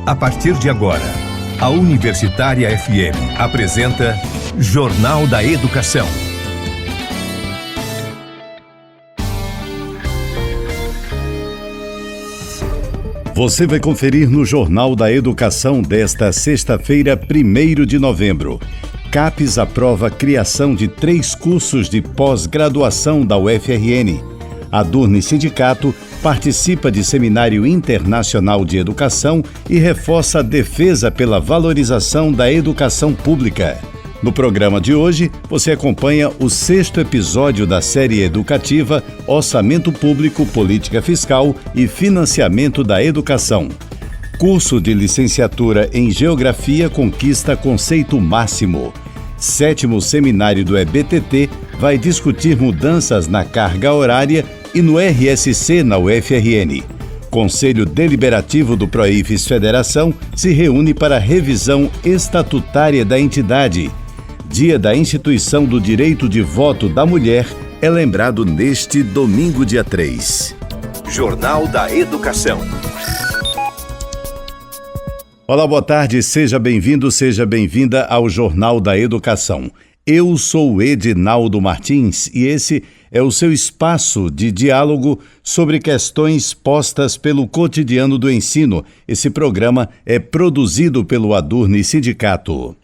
A partir de agora, a Universitária FM apresenta Jornal da Educação. Você vai conferir no Jornal da Educação desta sexta-feira, 1º de novembro. CAPES aprova a criação de 3 cursos de pós-graduação da UFRN. A Adurne Sindicato participa de Seminário Internacional de Educação e reforça a defesa pela valorização da educação pública. No programa de hoje, você acompanha o 6º episódio da série educativa Orçamento Público, Política Fiscal e Financiamento da Educação. Curso de licenciatura em Geografia conquista conceito máximo. 7º seminário do EBTT vai discutir mudanças na carga horária e no RSC na UFRN. Conselho Deliberativo do Proifes Federação se reúne para revisão estatutária da entidade. Dia da Instituição do Direito de Voto da Mulher é lembrado neste domingo, dia 3. Jornal da Educação. Olá, boa tarde, seja bem-vindo, seja bem-vinda ao Jornal da Educação. Eu sou Edinaldo Martins e esse é o seu espaço de diálogo sobre questões postas pelo cotidiano do ensino. Esse programa é produzido pelo Adurne Sindicato.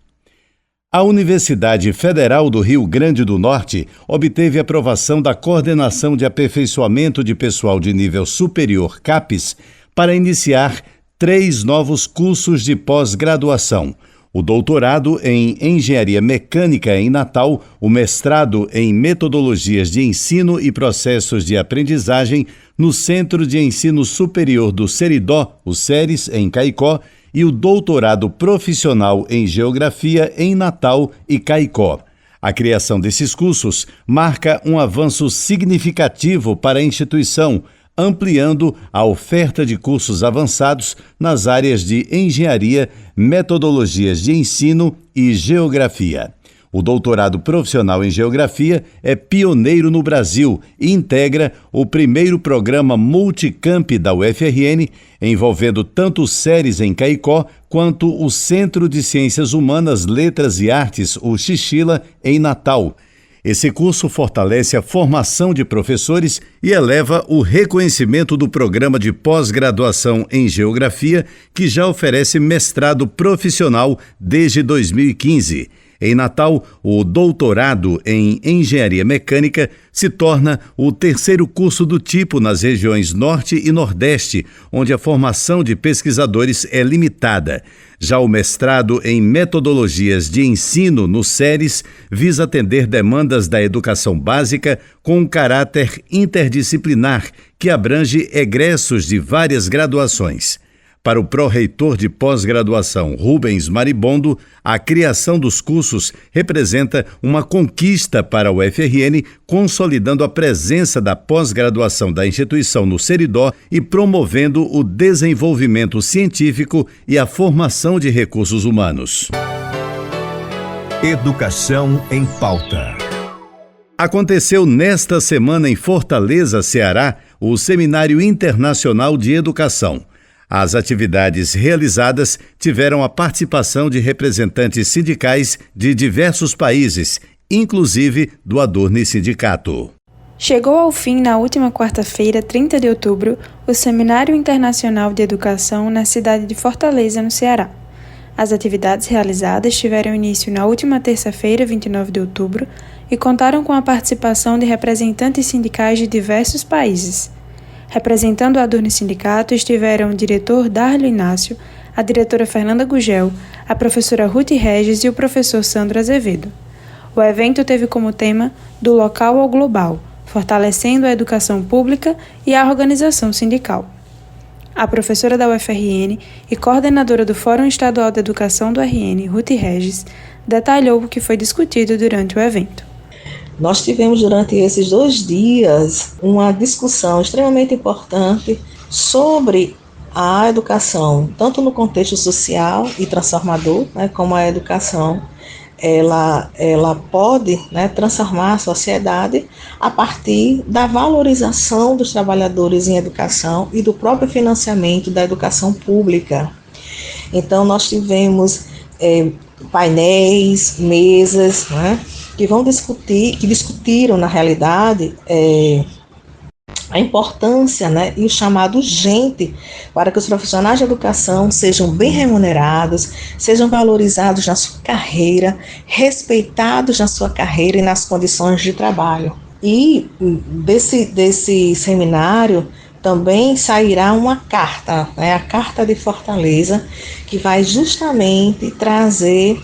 A Universidade Federal do Rio Grande do Norte obteve aprovação da Coordenação de Aperfeiçoamento de Pessoal de Nível Superior, CAPES, para iniciar 3 novos cursos de pós-graduação. O doutorado em Engenharia Mecânica em Natal, o mestrado em Metodologias de Ensino e Processos de Aprendizagem no Centro de Ensino Superior do Seridó, o SERES, em Caicó, e o doutorado profissional em Geografia em Natal e Caicó. A criação desses cursos marca um avanço significativo para a instituição, ampliando a oferta de cursos avançados nas áreas de engenharia, metodologias de ensino e geografia. O doutorado profissional em geografia é pioneiro no Brasil e integra o primeiro programa Multicamp da UFRN, envolvendo tanto o SERES em Caicó quanto o Centro de Ciências Humanas, Letras e Artes, o Xixila, em Natal. Esse curso fortalece a formação de professores e eleva o reconhecimento do programa de pós-graduação em Geografia, que já oferece mestrado profissional desde 2015. Em Natal, o doutorado em Engenharia Mecânica se torna o 3º curso do tipo nas regiões Norte e Nordeste, onde a formação de pesquisadores é limitada. Já o mestrado em Metodologias de Ensino no SERES visa atender demandas da educação básica com um caráter interdisciplinar que abrange egressos de várias graduações. Para o pró-reitor de pós-graduação Rubens Maribondo, a criação dos cursos representa uma conquista para a UFRN, consolidando a presença da pós-graduação da instituição no Seridó e promovendo o desenvolvimento científico e a formação de recursos humanos. Educação em pauta. Aconteceu nesta semana em Fortaleza, Ceará, o Seminário Internacional de Educação. As atividades realizadas tiveram a participação de representantes sindicais de diversos países, inclusive do Adurne Sindicato. Chegou ao fim na última quarta-feira, 30 de outubro, o Seminário Internacional de Educação na cidade de Fortaleza, no Ceará. As atividades realizadas tiveram início na última terça-feira, 29 de outubro, e contaram com a participação de representantes sindicais de diversos países. Representando o Adurne Sindicato estiveram o diretor Darlio Inácio, a diretora Fernanda Gugel, a professora Ruth Regis e o professor Sandro Azevedo. O evento teve como tema Do Local ao Global, fortalecendo a educação pública e a organização sindical. A professora da UFRN e coordenadora do Fórum Estadual de Educação do RN, Ruth Regis, detalhou o que foi discutido durante o evento. Nós tivemos durante esses 2 dias uma discussão extremamente importante sobre a educação, tanto no contexto social e transformador, como a educação ela pode, transformar a sociedade a partir da valorização dos trabalhadores em educação e do próprio financiamento da educação pública. Então, nós tivemos painéis, mesas, né, que discutiram, na realidade, a importância, né, e o chamado urgente para que os profissionais de educação sejam bem remunerados, sejam valorizados na sua carreira, respeitados na sua carreira e nas condições de trabalho. E desse seminário também sairá uma carta, né, a Carta de Fortaleza, que vai justamente trazer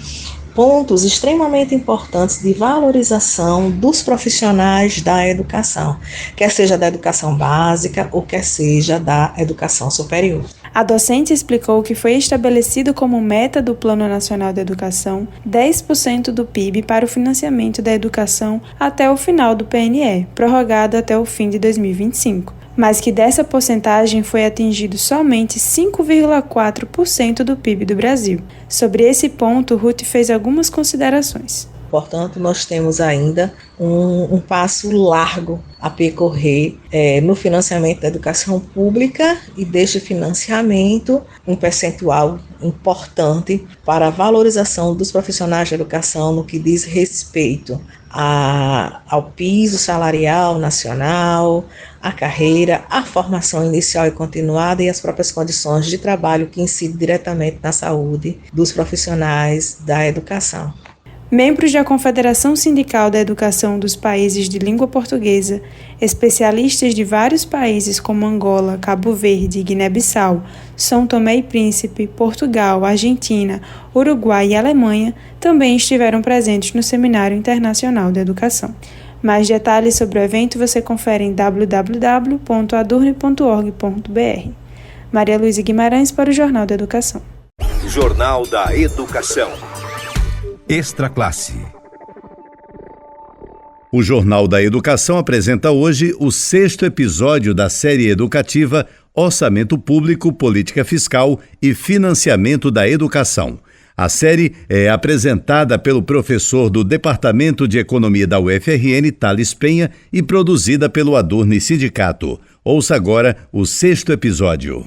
pontos extremamente importantes de valorização dos profissionais da educação, quer seja da educação básica ou quer seja da educação superior. A docente explicou que foi estabelecido como meta do Plano Nacional de Educação 10% do PIB para o financiamento da educação até o final do PNE, prorrogado até o fim de 2025. Mas que dessa porcentagem foi atingido somente 5,4% do PIB do Brasil. Sobre esse ponto, Ruth fez algumas considerações. Portanto, nós temos ainda um passo largo a percorrer no financiamento da educação pública, e deste financiamento um percentual importante para a valorização dos profissionais de educação no que diz respeito ao piso salarial nacional, a carreira, a formação inicial e continuada e as próprias condições de trabalho que incidem diretamente na saúde dos profissionais da educação. Membros da Confederação Sindical da Educação dos Países de Língua Portuguesa, especialistas de vários países como Angola, Cabo Verde, Guiné-Bissau, São Tomé e Príncipe, Portugal, Argentina, Uruguai e Alemanha também estiveram presentes no Seminário Internacional da Educação. Mais detalhes sobre o evento você confere em www.adurne.org.br. Maria Luísa Guimarães para o Jornal da Educação. Jornal da Educação. Extra Classe. O Jornal da Educação apresenta hoje o 6º episódio da série educativa Orçamento Público, Política Fiscal e Financiamento da Educação. A série é apresentada pelo professor do Departamento de Economia da UFRN, Thales Penha, e produzida pelo Adurne Sindicato. Ouça agora o 6º episódio.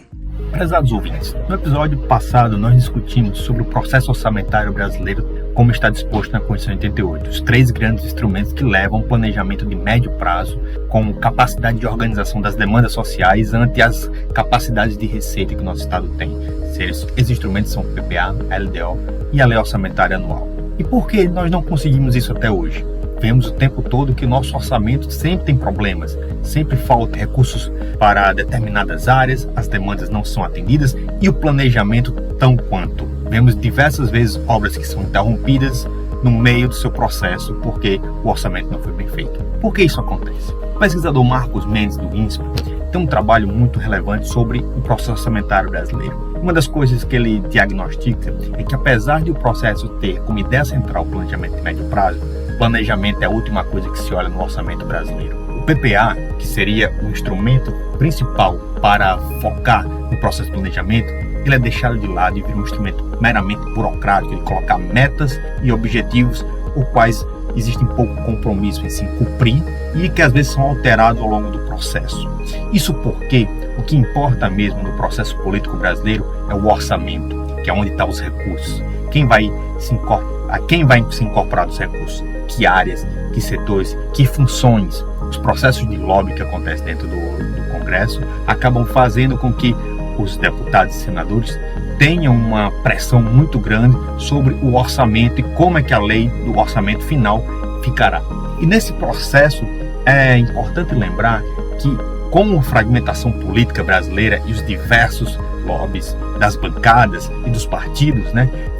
Prezados ouvintes, no episódio passado nós discutimos sobre o processo orçamentário brasileiro como está disposto na Constituição 88, os 3 grandes instrumentos que levam ao planejamento de médio prazo, como capacidade de organização das demandas sociais ante as capacidades de receita que o nosso Estado tem. Esses instrumentos são o PPA, a LDO e a Lei Orçamentária Anual. E por que nós não conseguimos isso até hoje? Vemos o tempo todo que o nosso orçamento sempre tem problemas, sempre falta recursos para determinadas áreas, as demandas não são atendidas e o planejamento tão quanto. Vemos diversas vezes obras que são interrompidas no meio do seu processo porque o orçamento não foi bem feito. Por que isso acontece? O pesquisador Marcos Mendes, do INSPE, tem um trabalho muito relevante sobre o processo orçamentário brasileiro. Uma das coisas que ele diagnostica é que, apesar de o processo ter como ideia central o planejamento de médio prazo, planejamento é a última coisa que se olha no orçamento brasileiro. O PPA, que seria o instrumento principal para focar no processo de planejamento, ele é deixado de lado e vira um instrumento meramente burocrático, de colocar metas e objetivos, os quais existe pouco compromisso em se cumprir e que às vezes são alterados ao longo do processo. Isso porque o que importa mesmo no processo político brasileiro é o orçamento, que é onde estão os recursos. Quem vai se incorporar dos recursos? Que áreas, que setores, que funções? Os processos de lobby que acontecem dentro do Congresso acabam fazendo com que os deputados e senadores tenham uma pressão muito grande sobre o orçamento e como é que a lei do orçamento final ficará. E nesse processo é importante lembrar que, como a fragmentação política brasileira e os diversos lobbies das bancadas e dos partidos,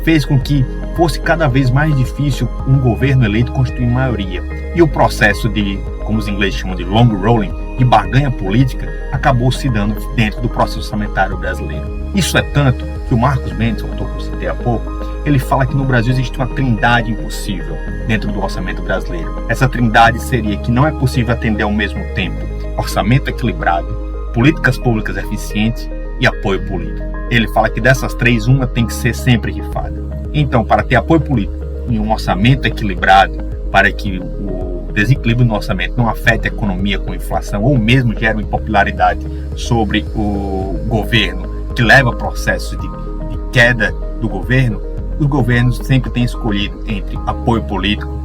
fez com que fosse cada vez mais difícil um governo eleito constituir maioria. E o processo de, como os ingleses chamam de long rolling, de barganha política, acabou se dando dentro do processo orçamentário brasileiro. Isso é tanto que o Marcos Mendes, o autor que eu citei há pouco, ele fala que no Brasil existe uma trindade impossível dentro do orçamento brasileiro. Essa trindade seria que não é possível atender ao mesmo tempo orçamento equilibrado, políticas públicas eficientes e apoio político. Ele fala que dessas 3, uma tem que ser sempre rifada. Então, para ter apoio político e um orçamento equilibrado, para que o desequilíbrio no orçamento não afete a economia com inflação ou mesmo gere impopularidade sobre o governo, que leva processos de queda do governo, os governos sempre têm escolhido entre apoio político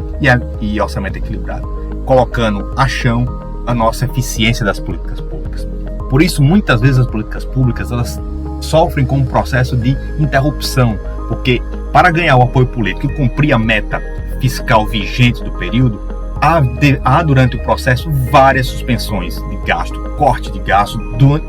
e orçamento equilibrado, colocando a chão a nossa eficiência das políticas públicas. Por isso, muitas vezes as políticas públicas elas sofrem com um processo de interrupção, porque para ganhar o apoio político e cumprir a meta fiscal vigente do período, há durante o processo várias suspensões de gasto, corte de gasto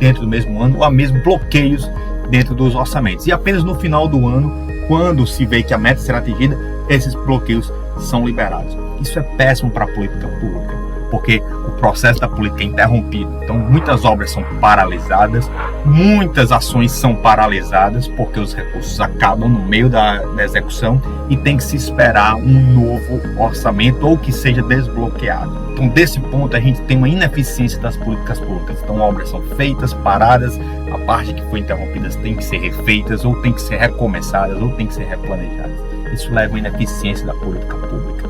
dentro do mesmo ano, ou há mesmo bloqueios dentro dos orçamentos. E apenas no final do ano, quando se vê que a meta será atingida, esses bloqueios são liberados. Isso é péssimo para a política pública, porque o processo da política é interrompido. Então, muitas obras são paralisadas, muitas ações são paralisadas, porque os recursos acabam no meio da execução e tem que se esperar um novo orçamento ou que seja desbloqueado. Então, desse ponto, a gente tem uma ineficiência das políticas públicas. Então, obras são feitas, paradas, a parte que foi interrompida tem que ser refeitas, ou tem que ser recomeçadas, ou tem que ser replanejadas. Isso leva à ineficiência da política pública.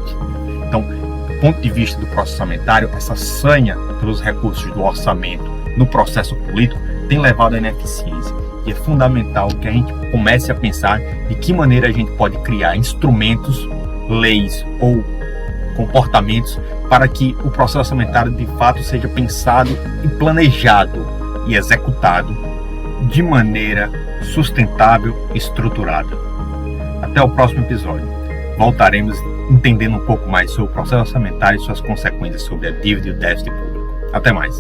Então, do ponto de vista do processo orçamentário, essa sanha pelos recursos do orçamento no processo político tem levado à ineficiência. E é fundamental que a gente comece a pensar de que maneira a gente pode criar instrumentos, leis ou comportamentos para que o processo orçamentário de fato seja pensado e planejado e executado de maneira sustentável e estruturada. Até o próximo episódio. Voltaremos entendendo um pouco mais sobre o processo orçamentário e suas consequências sobre a dívida e o déficit público. Até mais.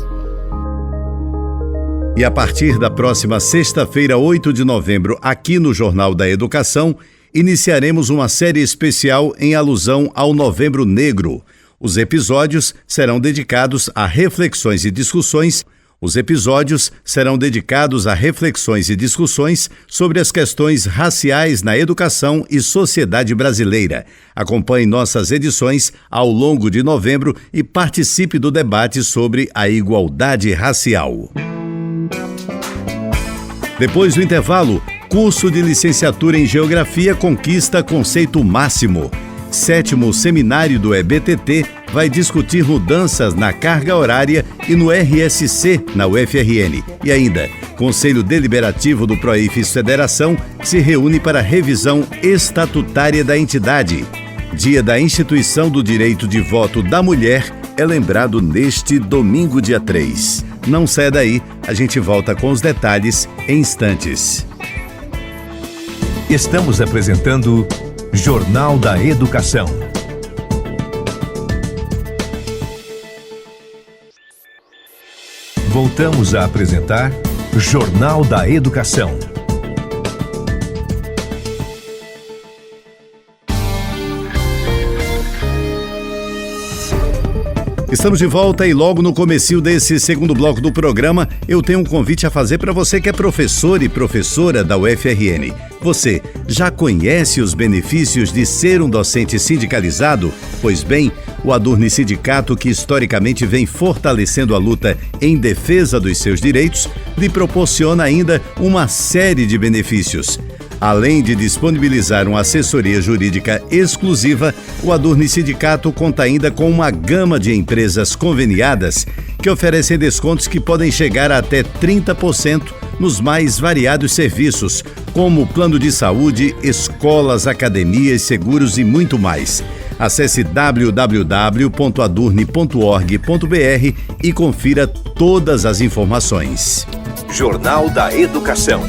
E a partir da próxima sexta-feira, 8 de novembro, aqui no Jornal da Educação, iniciaremos uma série especial em alusão ao Novembro Negro. Os episódios serão dedicados a reflexões e discussões sobre as questões raciais na educação e sociedade brasileira. Acompanhe nossas edições ao longo de novembro e participe do debate sobre a igualdade racial. Depois do intervalo, curso de licenciatura em Geografia conquista conceito máximo. 7º seminário do EBTT vai discutir mudanças na carga horária e no RSC na UFRN. E ainda, Conselho Deliberativo do Proifes Federação se reúne para revisão estatutária da entidade. Dia da Instituição do Direito de Voto da Mulher é lembrado neste domingo, dia 3. Não saia daí, a gente volta com os detalhes em instantes. Estamos apresentando Jornal da Educação. Voltamos a apresentar Jornal da Educação. Estamos de volta e logo no comecinho desse segundo bloco do programa, eu tenho um convite a fazer para você que é professor e professora da UFRN. Você já conhece os benefícios de ser um docente sindicalizado? Pois bem, o Adurni Sindicato, que historicamente vem fortalecendo a luta em defesa dos seus direitos, lhe proporciona ainda uma série de benefícios. Além de disponibilizar uma assessoria jurídica exclusiva, o Adurni Sindicato conta ainda com uma gama de empresas conveniadas que oferecem descontos que podem chegar a até 30% nos mais variados serviços, como plano de saúde, escolas, academias, seguros e muito mais. Acesse www.adurni.org.br e confira todas as informações. Jornal da Educação.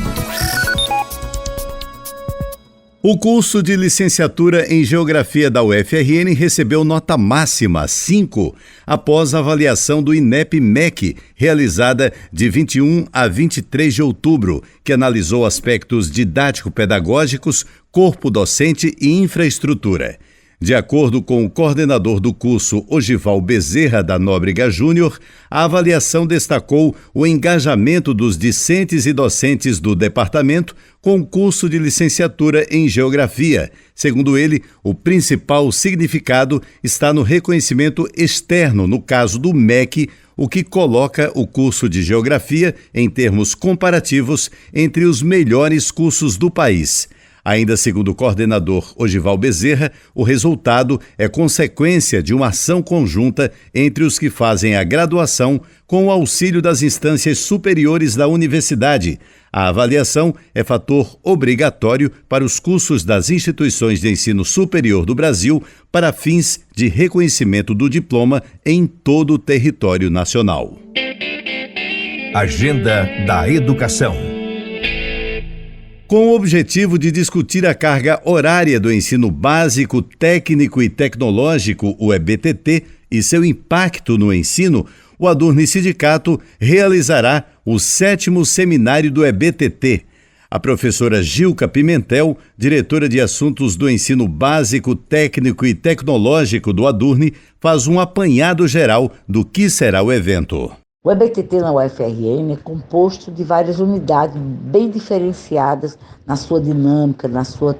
O curso de licenciatura em Geografia da UFRN recebeu nota máxima 5 após a avaliação do INEP-MEC, realizada de 21 a 23 de outubro, que analisou aspectos didático-pedagógicos, corpo docente e infraestrutura. De acordo com o coordenador do curso, Ogival Bezerra da Nóbrega Júnior, a avaliação destacou o engajamento dos discentes e docentes do departamento com o curso de licenciatura em Geografia. Segundo ele, o principal significado está no reconhecimento externo, no caso do MEC, o que coloca o curso de Geografia, em termos comparativos, entre os melhores cursos do país. Ainda segundo o coordenador Ogival Bezerra, o resultado é consequência de uma ação conjunta entre os que fazem a graduação com o auxílio das instâncias superiores da universidade. A avaliação é fator obrigatório para os cursos das instituições de ensino superior do Brasil para fins de reconhecimento do diploma em todo o território nacional. Agenda da Educação. Com o objetivo de discutir a carga horária do ensino básico, técnico e tecnológico, o EBTT, e seu impacto no ensino, o Adurni Sindicato realizará o 7º seminário do EBTT. A professora Gilca Pimentel, diretora de Assuntos do Ensino Básico, Técnico e Tecnológico do Adurni, faz um apanhado geral do que será o evento. O EBTT na UFRN é composto de várias unidades bem diferenciadas na sua dinâmica,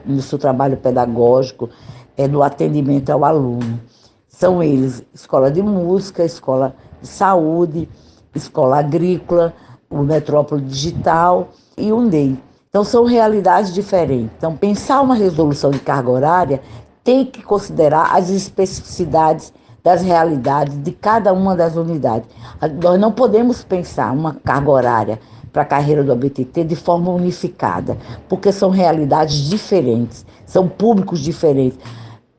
no seu trabalho pedagógico, no atendimento ao aluno. São eles Escola de Música, Escola de Saúde, Escola Agrícola, o Metrópole Digital e o NEI. Então são realidades diferentes. Então pensar uma resolução de carga horária tem que considerar as especificidades das realidades de cada uma das unidades. Nós não podemos pensar uma carga horária para a carreira do EBTT de forma unificada, porque são realidades diferentes, são públicos diferentes.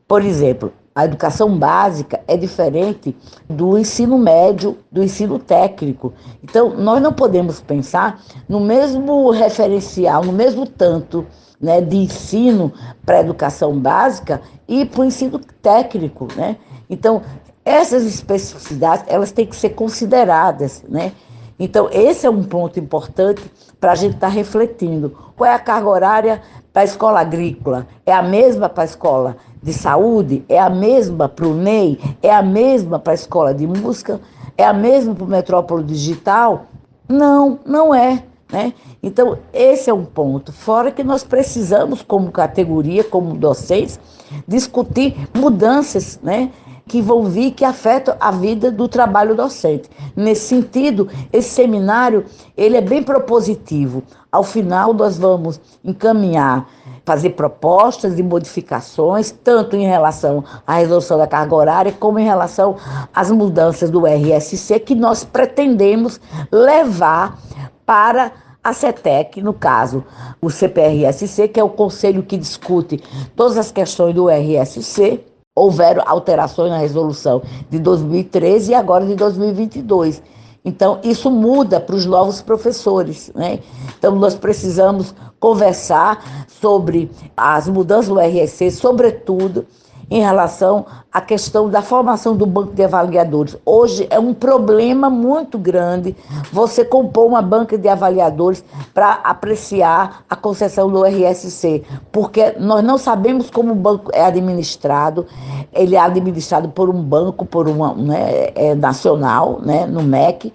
Por exemplo, a educação básica é diferente do ensino médio, do ensino técnico. Então, nós não podemos pensar no mesmo referencial, no mesmo tanto, né, de ensino para a educação básica e para o ensino técnico, né? Então, essas especificidades, elas têm que ser consideradas, né? Então, esse é um ponto importante para a gente estar refletindo. Qual é a carga horária para a escola agrícola? É a mesma para a escola de saúde? É a mesma para o NEI? É a mesma para a escola de música? É a mesma para o Metrópole Digital? Não, não é, né? Então, esse é um ponto. Fora que nós precisamos, como categoria, como docentes, discutir mudanças, né, que vão vir, que afetam a vida do trabalho docente. Nesse sentido, esse seminário, ele é bem propositivo. Ao final, nós vamos encaminhar, fazer propostas de modificações, tanto em relação à resolução da carga horária, como em relação às mudanças do RSC, que nós pretendemos levar para a CETEC, no caso, o CPRSC, que é o conselho que discute todas as questões do RSC. Houveram alterações na resolução de 2013 e agora de 2022. Então, isso muda para os novos professores, né? Então, nós precisamos conversar sobre as mudanças do RSC, sobretudo em relação à questão da formação do banco de avaliadores. Hoje é um problema muito grande você compor uma banca de avaliadores para apreciar a concessão do RSC, porque nós não sabemos como o banco é administrado. Ele é administrado por um banco, por uma, né, nacional, né, no MEC,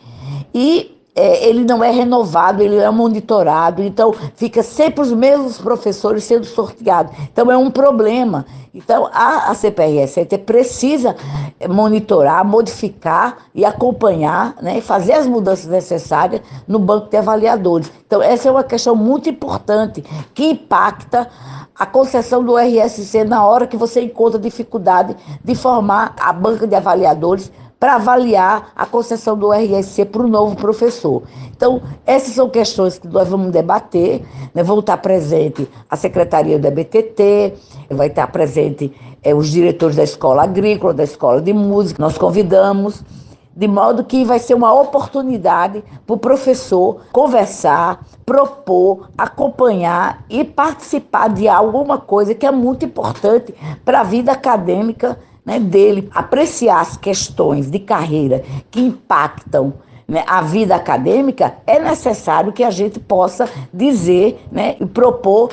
e ele não é renovado, ele é monitorado, então fica sempre os mesmos professores sendo sorteados. Então é um problema. Então a CPRST precisa monitorar, modificar e acompanhar, né, e fazer as mudanças necessárias no banco de avaliadores. Então essa é uma questão muito importante que impacta a concessão do RSC na hora que você encontra dificuldade de formar a banca de avaliadores para avaliar a concessão do RSC para o novo professor. Então, essas são questões que nós vamos debater, né? Vão estar presente a Secretaria do EBTT, vai estar presente os diretores da Escola Agrícola, da Escola de Música. Nós convidamos, de modo que vai ser uma oportunidade para o professor conversar, propor, acompanhar e participar de alguma coisa que é muito importante para a vida acadêmica, né, dele. Apreciar as questões de carreira que impactam, né, a vida acadêmica. É necessário que a gente possa dizer, né, e propor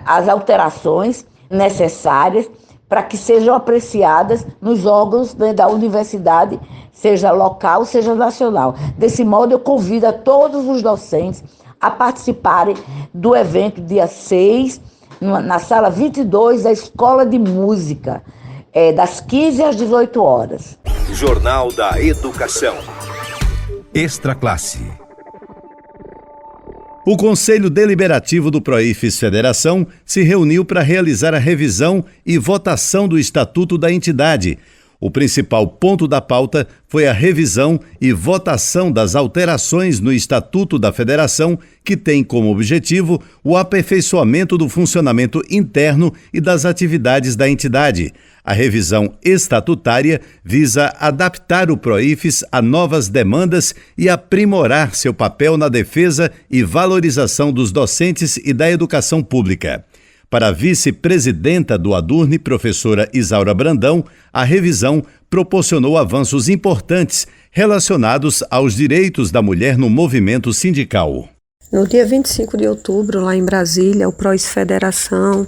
as alterações necessárias para que sejam apreciadas nos órgãos, né, da universidade, seja local, seja nacional. Desse modo, eu convido a todos os docentes a participarem do evento dia 6, na sala 22 da Escola de Música, das 15 às 18 horas. Jornal da Educação. Extra Classe. O Conselho Deliberativo do Proifes Federação se reuniu para realizar a revisão e votação do Estatuto da entidade. O principal ponto da pauta foi a revisão e votação das alterações no Estatuto da Federação, que tem como objetivo o aperfeiçoamento do funcionamento interno e das atividades da entidade. A revisão estatutária visa adaptar o Proifes a novas demandas e aprimorar seu papel na defesa e valorização dos docentes e da educação pública. Para a vice-presidenta do Adurne, professora Isaura Brandão, a revisão proporcionou avanços importantes relacionados aos direitos da mulher no movimento sindical. No dia 25 de outubro, lá em Brasília, o Proifes Federação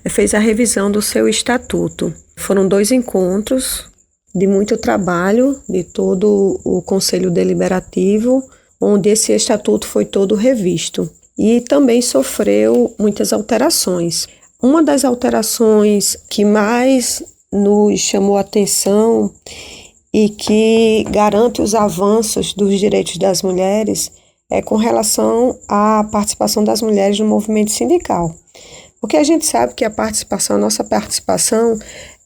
fez a revisão do seu estatuto. Foram 2 encontros de muito trabalho de todo o Conselho Deliberativo, onde esse estatuto foi todo revisto. E também sofreu muitas alterações. Uma das alterações que mais nos chamou a atenção e que garante os avanços dos direitos das mulheres é com relação à participação das mulheres no movimento sindical. Porque a gente sabe que a nossa participação,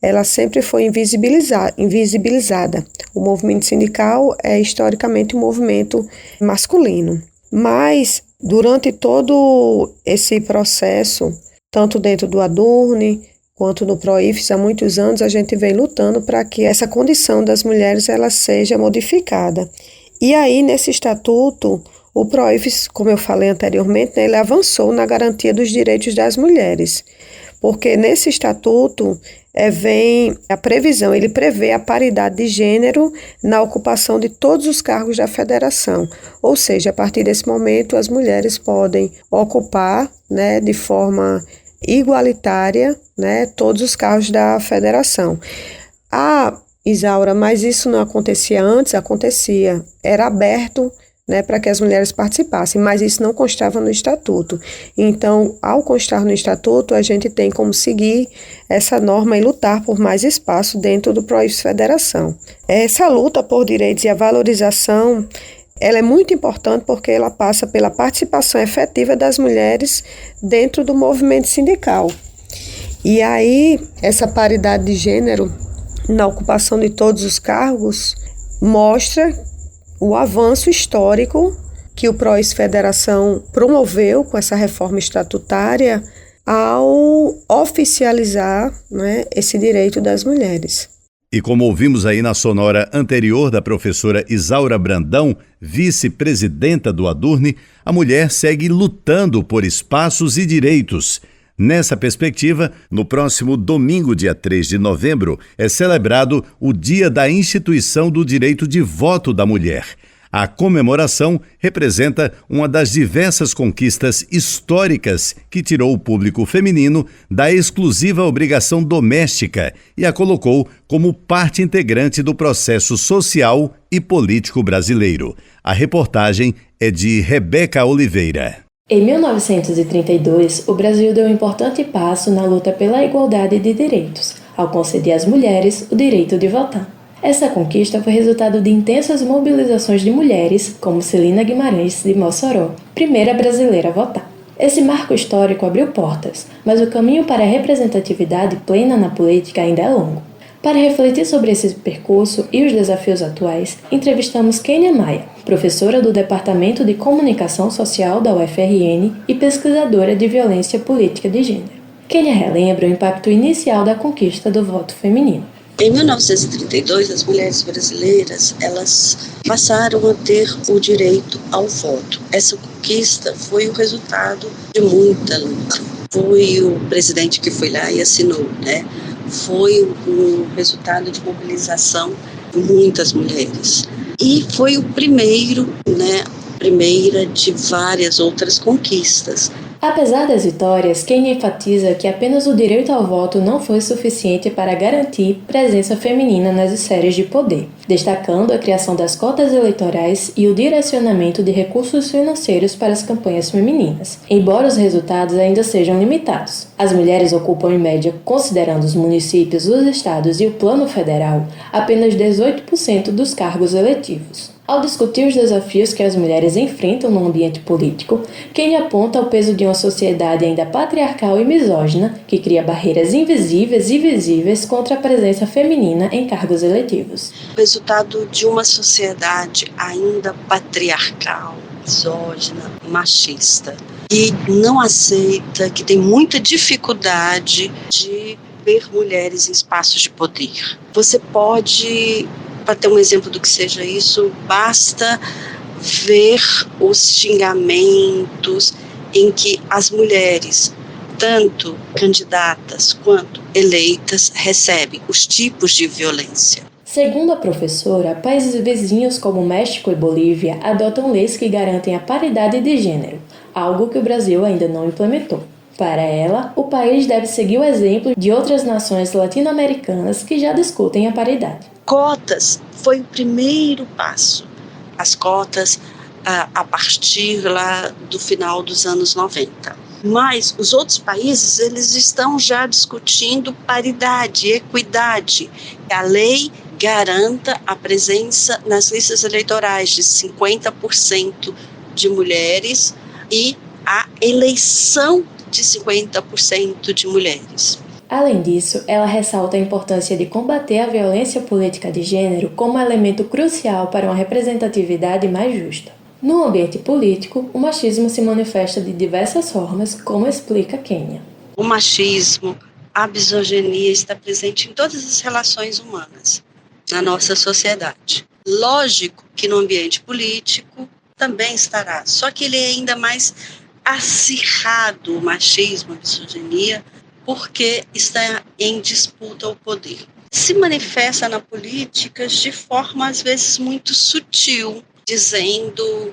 ela sempre foi invisibilizada. O movimento sindical é historicamente um movimento masculino. Mas, durante todo esse processo, tanto dentro do Adurne quanto no Proifes, há muitos anos a gente vem lutando para que essa condição das mulheres ela seja modificada. E aí, nesse estatuto, o Proifes, como eu falei anteriormente, ele avançou na garantia dos direitos das mulheres, porque nesse estatuto vem a previsão, ele prevê a paridade de gênero na ocupação de todos os cargos da federação, ou seja, a partir desse momento as mulheres podem ocupar, de forma igualitária, todos os cargos da federação. Isaura, mas isso não acontecia antes? Acontecia, era aberto para que as mulheres participassem, mas isso não constava no estatuto. Então, ao constar no estatuto, a gente tem como seguir essa norma e lutar por mais espaço dentro do Proifes Federação. Essa luta por direitos e a valorização, ela é muito importante porque ela passa pela participação efetiva das mulheres dentro do movimento sindical. E aí, essa paridade de gênero na ocupação de todos os cargos mostra o avanço histórico que o Proifes Federação promoveu com essa reforma estatutária ao oficializar esse direito das mulheres. E como ouvimos aí na sonora anterior da professora Isaura Brandão, vice-presidenta do Adurne, a mulher segue lutando por espaços e direitos. Nessa perspectiva, no próximo domingo, dia 3 de novembro, é celebrado o Dia da Instituição do Direito de Voto da Mulher. A comemoração representa uma das diversas conquistas históricas que tirou o público feminino da exclusiva obrigação doméstica e a colocou como parte integrante do processo social e político brasileiro. A reportagem é de Rebeca Oliveira. Em 1932, o Brasil deu um importante passo na luta pela igualdade de direitos, ao conceder às mulheres o direito de votar. Essa conquista foi resultado de intensas mobilizações de mulheres, como Celina Guimarães de Mossoró, primeira brasileira a votar. Esse marco histórico abriu portas, mas o caminho para a representatividade plena na política ainda é longo. Para refletir sobre esse percurso e os desafios atuais, entrevistamos Kênia Maia, professora do Departamento de Comunicação Social da UFRN e pesquisadora de violência política de gênero. Kênia relembra o impacto inicial da conquista do voto feminino. Em 1932, as mulheres brasileiras elas passaram a ter o direito ao voto. Essa conquista foi o resultado de muita luta. Foi o presidente que foi lá e assinou, Foi o resultado de mobilização de muitas mulheres. E foi o primeira de várias outras conquistas. Apesar das vitórias, Kenya enfatiza que apenas o direito ao voto não foi suficiente para garantir presença feminina nas esferas de poder, destacando a criação das cotas eleitorais e o direcionamento de recursos financeiros para as campanhas femininas, embora os resultados ainda sejam limitados. As mulheres ocupam, em média, considerando os municípios, os estados e o plano federal, apenas 18% dos cargos eletivos. Ao discutir os desafios que as mulheres enfrentam no ambiente político, Kenya aponta o peso de uma sociedade ainda patriarcal e misógina que cria barreiras invisíveis e visíveis contra a presença feminina em cargos eletivos. O resultado de uma sociedade ainda patriarcal, misógina, machista, e não aceita, que tem muita dificuldade de ver mulheres em espaços de poder. Você pode... Para ter um exemplo do que seja isso, basta ver os xingamentos em que as mulheres, tanto candidatas quanto eleitas, recebem, os tipos de violência. Segundo a professora, países vizinhos como México e Bolívia adotam leis que garantem a paridade de gênero, algo que o Brasil ainda não implementou. Para ela, o país deve seguir o exemplo de outras nações latino-americanas que já discutem a paridade. Cotas foi o primeiro passo. As cotas a partir lá do final dos anos 90. Mas os outros países, eles estão já discutindo paridade, equidade. A lei garanta a presença nas listas eleitorais de 50% de mulheres e a eleição de 50% de mulheres. Além disso, ela ressalta a importância de combater a violência política de gênero como elemento crucial para uma representatividade mais justa. No ambiente político, o machismo se manifesta de diversas formas, como explica Kenya. O machismo, a misoginia está presente em todas as relações humanas, na nossa sociedade. Lógico que no ambiente político também estará, só que ele é ainda mais acirrado, o machismo, a misoginia, porque está em disputa ao poder. Se manifesta na política de forma, às vezes, muito sutil, dizendo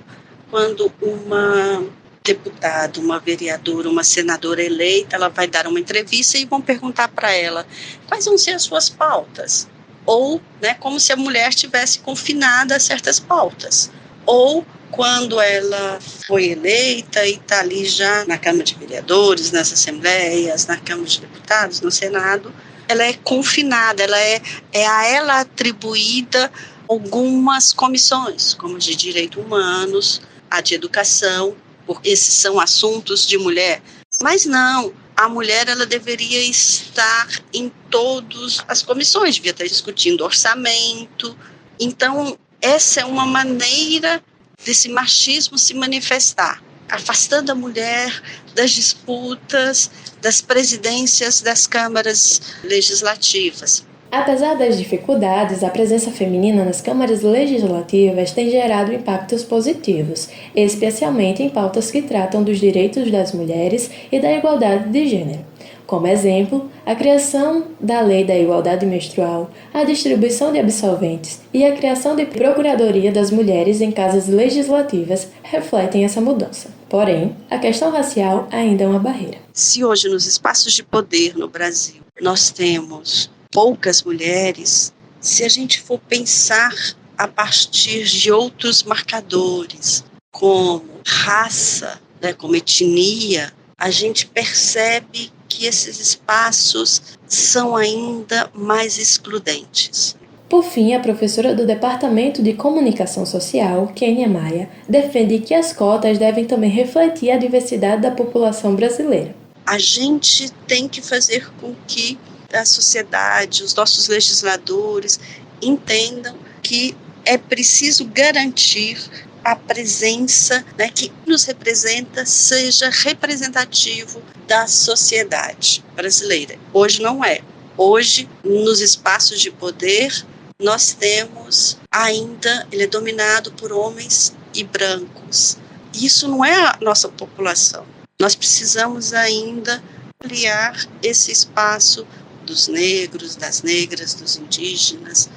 quando uma deputada, uma vereadora, uma senadora eleita, ela vai dar uma entrevista e vão perguntar para ela quais vão ser as suas pautas. Ou, como se a mulher estivesse confinada a certas pautas. Ou quando ela foi eleita e está ali já na Câmara de Vereadores, nas Assembleias, na Câmara de Deputados, no Senado, ela é confinada, ela é a ela atribuída algumas comissões, como de Direitos Humanos, a de Educação, porque esses são assuntos de mulher. Mas não, a mulher ela deveria estar em todas as comissões, devia estar discutindo orçamento. Então, essa é uma maneira desse machismo se manifestar, afastando a mulher das disputas, das presidências das câmaras legislativas. Apesar das dificuldades, a presença feminina nas câmaras legislativas tem gerado impactos positivos, especialmente em pautas que tratam dos direitos das mulheres e da igualdade de gênero. Como exemplo, a criação da Lei da Igualdade Menstrual, a distribuição de absolventes e a criação de Procuradoria das Mulheres em casas legislativas refletem essa mudança. Porém, a questão racial ainda é uma barreira. Se hoje nos espaços de poder no Brasil nós temos poucas mulheres, se a gente for pensar a partir de outros marcadores, como raça, como etnia, a gente percebe que esses espaços são ainda mais excludentes. Por fim, a professora do Departamento de Comunicação Social, Kenya Maia, defende que as cotas devem também refletir a diversidade da população brasileira. A gente tem que fazer com que a sociedade, os nossos legisladores entendam que é preciso garantir a presença que nos representa seja representativo da sociedade brasileira. Hoje não é. Hoje, nos espaços de poder, nós temos ainda, ele é dominado por homens e brancos. Isso não é a nossa população. Nós precisamos ainda ampliar esse espaço dos negros, das negras, dos indígenas,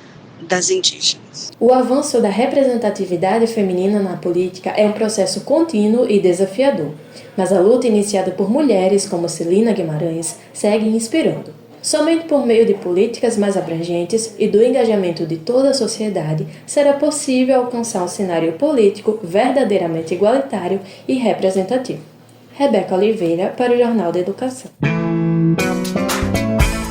das indígenas. importantes. O avanço da representatividade feminina na política é um processo contínuo e desafiador, mas a luta iniciada por mulheres como Celina Guimarães segue inspirando. Somente por meio de políticas mais abrangentes e do engajamento de toda a sociedade será possível alcançar um cenário político verdadeiramente igualitário e representativo. Rebeca Oliveira, para o Jornal da Educação.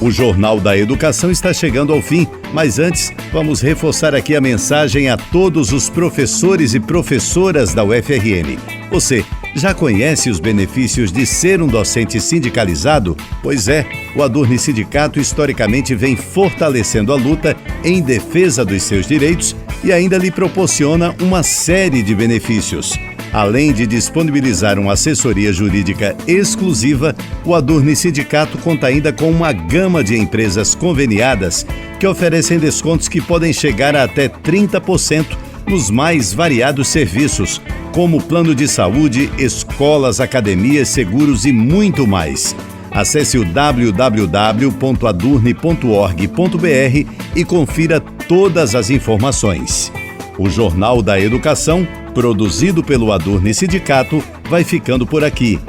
O Jornal da Educação está chegando ao fim, mas antes vamos reforçar aqui a mensagem a todos os professores e professoras da UFRN. Você já conhece os benefícios de ser um docente sindicalizado? Pois é, o Adurni Sindicato historicamente vem fortalecendo a luta em defesa dos seus direitos e ainda lhe proporciona uma série de benefícios. Além de disponibilizar uma assessoria jurídica exclusiva, o Adurni Sindicato conta ainda com uma gama de empresas conveniadas que oferecem descontos que podem chegar a até 30% nos mais variados serviços, como plano de saúde, escolas, academias, seguros e muito mais. Acesse o www.adurni.org.br e confira todas as informações. O Jornal da Educação, produzido pelo Adurni Sindicato, vai ficando por aqui.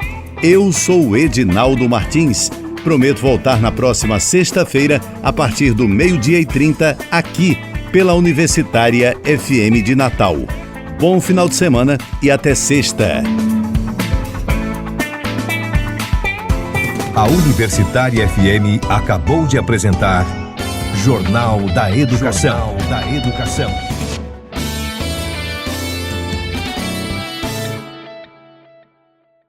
Eu sou o Edinaldo Martins. Prometo voltar na próxima sexta-feira, a partir do 12h30, aqui, pela Universitária FM de Natal. Bom final de semana e até sexta. A Universitária FM acabou de apresentar Jornal da Educação.